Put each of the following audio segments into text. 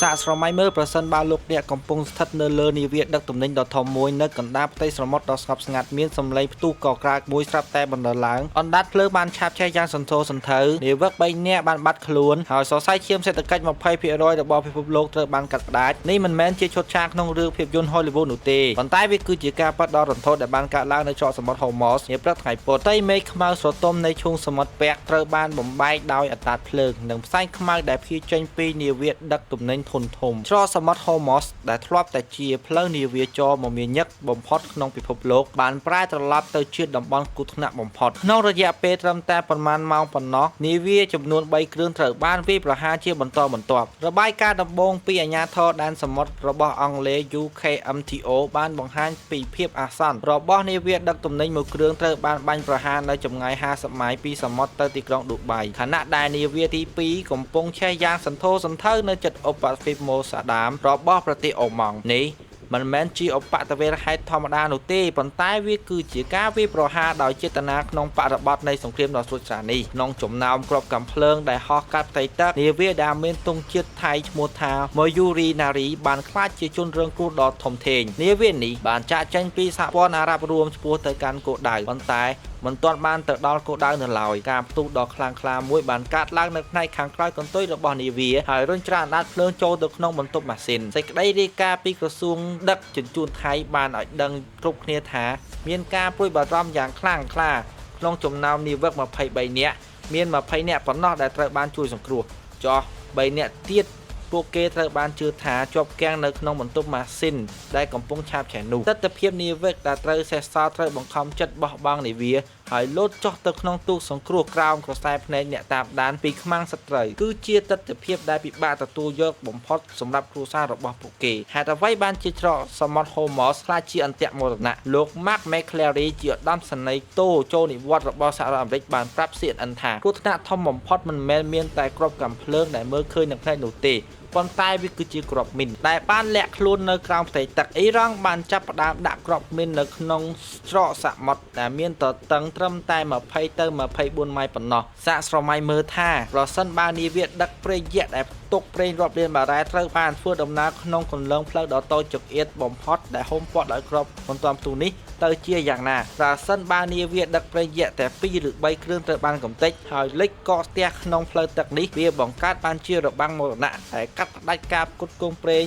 សាកស្រមៃមើលប្រសិនបើលោកអ្នកកំពុងស្ថិតនៅលើនាវាដឹកទំនិញដ៏ធំមួយនៅកណ្ដាលផ្ទៃសមុទ្រដ៏ស្ងប់ស្ងាត់មានសំឡេងផ្ទុះកក្រើកមួយស្រាប់តែបណ្ដើរឡើងអណ្ដាតភ្លើងបានឆាបឆេះយ៉ាងសន្ធោសន្ធៅនាវិក3នាក់បានបាត់ខ្លួនហើយសរសៃឈាមសេដ្ឋកិច្ច 20% របស់ពិភពលោកត្រូវបានកាត់ផ្តាច់នេះមិនមែនជាឈុតឆាកក្នុងរឿងភាពយន្ត Hollywood នោះទេប៉ុន្តែវាគឺជាការប៉ះដ៏រន្ធត់ដែលបានកើតឡើងនៅច្រកសមុទ្រ Hormuz នាព្រឹកថ្ងៃពុធផ្ទៃមេឃខ្មៅស្រទុំនៃឈូងសមុទ្រពាក់ត្រូវបានបំបែកដោយអណ្ដាតភ្លើងនិងផ្សែងខ្មៅដែលភាយចេញពីនាវាដឹកទំនិញធុនធំសមុទ្រ Hormuz ដែលធ្លាប់តែជាផ្លូវនាវាចរមមាញឹកបំផុតក្នុងពិភពលោកបានប្រែត្រឡប់ទៅជាតំបន់គ្រោះថ្នាក់បំផុតក្នុងរយៈពេលត្រឹមតែប្រមាណម៉ោងប៉ុណ្ណោះនាវាចំនួន3គ្រឿងត្រូវបានវាយប្រហារជាបន្តបន្ទាប់របាយការណ៍ដំបូងពីអាជ្ញាធរដែនសមុទ្ររបស់អង់គ្លេស UKMTO បានបង្ហាញពីភាពអាសន្នរបស់នាវាដឹកទំនិញមួយគ្រឿងត្រូវបានបាញ់ប្រហារនៅចម្ងាយ50ម៉ាយពីសមុទ្រទៅទីក្រុងឌូបៃខណៈដែលនាវាទី2កំពុងឆេះយ៉ាងសន្ធោសន្ធៅនៅជិតឧបទ្វីបម៉ូសាដាមរបស់ប្រទេសអូម៉ង់នេះមិនមែនជាឧបទ្ទវហេតុធម្មតានោះទេប៉ុន្តែវាគឺជាការវាយប្រហារដោយចេតនាក្នុងបរិបទនៃសង្គ្រាមដ៏ស្រួចស្រាវនេះក្នុងចំណោមគ្រាប់កាំភ្លើងដែលហោះកាត់ផ្ទៃទឹកនាវាដែលមានទង់ជាតិថៃឈ្មោះថា Mayuri Nari បានក្លាយជាជនរងគ្រោះដ៏ធំធេងនាវានេះបានចាក់ចេញពីសហព័ន្ធអារ៉ាប់រួមឆ្ពោះទៅកាន់គោលដៅប៉ុន្តែមិនទាន់បានទៅដល់គោលដៅនៅឡើយការផ្ទុះដ៏ខ្លាំងក្លាមួយបានកើតឡើងនៅផ្នែកខាងក្រោយកន្ទុយរបស់នាវាហើយរុញច្រានអណ្ដាតភ្លើងចូលទៅក្នុងបន្ទប់ម៉ាស៊ីនសេចក្តីរាយការណ៍ពីក្រសួងដឹកជញ្ជូនថៃបានឲ្យដឹងគ្រប់គ្នាថាមានការព្រួយបារម្ភយ៉ាងខ្លាំងក្លាក្នុងចំណោមនាវិក23នាក់មាន20នាក់ប៉ុណ្ណោះដែលត្រូវបានជួយសង្គ្រោះចោះ3នាក់ទៀតពួកគេត្រូវបានជឿថាជាប់គាំងនៅក្នុងបន្ទប់ម៉ាស៊ីនដែលកំពុងឆាបឆេះនោះទស្សនវិជ្ជានាវិកដែលត្រូវសេះសល់ត្រូវបង្ខំចិត្តបោះបង់នាវាហើយលោតចុះទៅក្នុងទូកសង្គ្រោះក្រោមក្រសែភ្នែកអ្នកតាមដានពីខ្មាំងសត្រូវគឺជាទស្សនវិជ្ជាដែលពិបាកទទួលយកបំផុតសម្រាប់គ្រួសាររបស់ពួកគេហេតុអ្វីបានជាច្រកសមុទ្រ Hormuz ខ្លាចជាអន្ទាក់មរណៈលោក Mark McCleary ជាឧត្តមសេនីយ៍តូចូលនិវត្តន៍របស់សហរដ្ឋអាមេរិកបានប្រាប់ CNN ថាគ្រោះថ្នាក់ធំបំផុតមិនមែនមានតែគ្រាប់កាំភ្លើងដែលមើលឃើញនឹងផ្នែកនោះទេប៉ុន្តែវាគឺជាគ្រាប់មីនដែលបានលាក់ខ្លួននៅក្រោមផ្ទៃទឹកអ៊ីរ៉ង់បានចាប់ផ្ដើមដាក់គ្រាប់មីននៅក្នុងច្រកសមុទ្រដែលមានទទឹងត្រឹមតែ20ទៅ24ម៉ៃប៉ុណ្ណោះសាកស្រមៃមើលថាប្រសិនបើនាវាដឹកប្រេងយក្សដែលទុកប្រេងរាប់លានបារ៉ែលត្រូវបានធ្វើដំណើរក្នុងគន្លងផ្លូវដ៏តូចចង្អៀតបំផុតដែលហុំព័ទ្ធដោយគ្រាប់បន្ទាំផ្ទុះនេះទៅជាយ៉ាងណាប្រសិនបើនាវាដឹកប្រេងយក្សតែ2ឬ3គ្រឿងត្រូវបានកំទេចហើយលិចកកស្ទះក្នុងផ្លូវទឹកនេះវាបង្កើតបានជារបាំងមរណៈដែលកាត់ផ្ដាច់ការផ្គត់ផ្គង់ប្រេង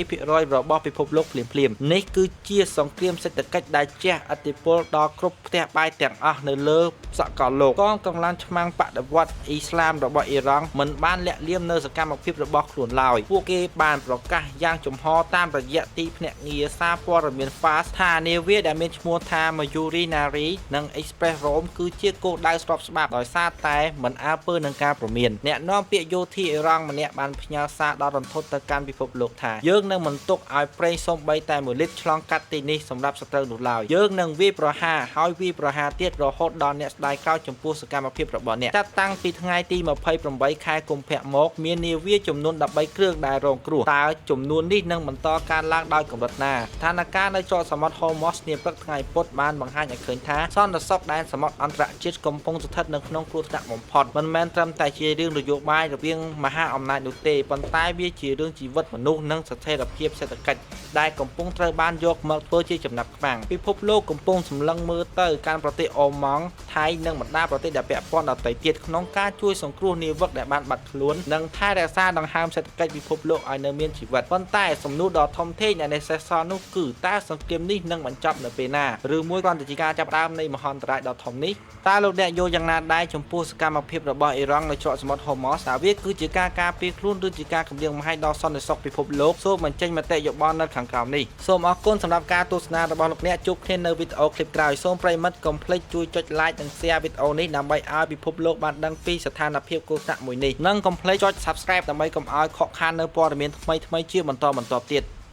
20% របស់ពិភពលោកភ្លាមៗនេះគឺជាសង្គ្រាមសេដ្ឋកិច្ចដែលជះឥទ្ធិពលដល់គ្រប់ផ្ទះបាយទាំងអស់នៅលើសកលលោកកងកម្លាំងឆ្មាំងបដិវត្តន៍អ៊ីស្លាមរបស់អ៊ីរ៉ង់មិនបានលាក់លៀមនៅសកម្មភាពរបស់ខ្លួនឡើយពួកគេបានប្រកាសយ៉ាងចំហតាមរយៈទីភ្នាក់ងារសារព័ត៌មាន FAS ថានាវាដែលមានឈ្មោះថា Mayuri Nari និង Express Rome គឺជាគោលដៅស្របច្បាប់ដោយសារតែមិនអើពើនឹងការព្រមានអ្នកនាំពាក្យយោធាអ៊ីរ៉ង់ម្នាក់បានផ្ញើសារដល់រន្ធត់ទៅកាន់ពិភពលោកថាយើងនឹងមិនទុកឲ្យប្រេងសូម្បីតែ1លីត្រឆ្លងកាត់ទីនេះសម្រាប់សត្រូវនោះឡើយយើងនឹងវាយប្រហារហើយវាយប្រហារទៀតរហូតដល់អ្នកស្ដាយក្រោយចំពោះសកម្មភាពរបស់អ្នកចាប់តាំងពីថ្ងៃទី28ខែកុម្ភៈមកមាននាវាចំនួន13គ្រឿងដែលរងគ្រោះតើចំនួននេះនឹងបន្តកើនឡើងដោយកម្រិតណាស្ថានភាពនៅច្រកសមុទ្រ Hormuz នាព្រឹកថ្ងៃពុធបានបង្ហាញឲ្យឃើញថាសន្តិសុខដែនសមុទ្រអន្តរជាតិកំពុងស្ថិតនៅក្នុងគ្រោះថ្នាក់បំផុតមិនមែនត្រឹមតែជារឿងនយោបាយរវាងមហាអំណាចនោះទេប៉ុន្តែវាជារឿងជីវិតមនុស្សនិងស្ថិរភាពសេដ្ឋកិច្ចដែលកំពុងត្រូវបានយកមកធ្វើជាចំណាប់ខ្មាំងពិភពលោកកំពុងសម្លឹងមើលទៅកាន់ប្រទេសអូម៉ង់ថៃនិងបណ្ដាប្រទេសដែលពាក់ព័ន្ធដទៃទៀតក្នុងការជួយសង្គ្រោះនាវិកដែលបានបាត់ខ្លួននិងថែរក្សាដង្ហើមសេដ្ឋកិច្ចពិភពលោកឲ្យនៅមានជីវិតប៉ុន្តែសំណួរដ៏ធំធេងដែលនៅសេសសល់នោះគឺតើសង្គ្រាមនេះនឹងបញ្ចប់នៅពេលណាឬមួយគ្រាន់តែជាការចាប់ផ្ដើមនៃមហន្តរាយដ៏ធំនេះតើលោកអ្នកយល់យ៉ាងណាដែរចំពោះសកម្មភាពរបស់អ៊ីរ៉ង់នៅច្រកសមុទ្រ Hormuz តើវាគឺជាការការពារខ្លួនឬជាការគំរាមកំហែងដល់សន្តិសុខពិភពលោកសូមបញ្ចេញមតិយោបល់នៅខាងក្រោមនេះសូមអរគុណសម្រាប់ការទស្សនារបស់លោកអ្នកជួបគ្នានៅវីដេអូឃ្លីបក្រោយសូមប្រិយមិត្តកុំភ្លេចជួយចុច like និង share វីដេអូនេះដើម្បីឲ្យពិភពលោកបានដឹងពីស្ថានភាពគ្រោះថ្នាក់មួយនេះនិងកុំភ្លេចចុច subscribe ដើម្បីកុំឲ្យខកខាននៅព័ត៌មានថ្មីៗជាបន្តបន្ទាប់ទៀត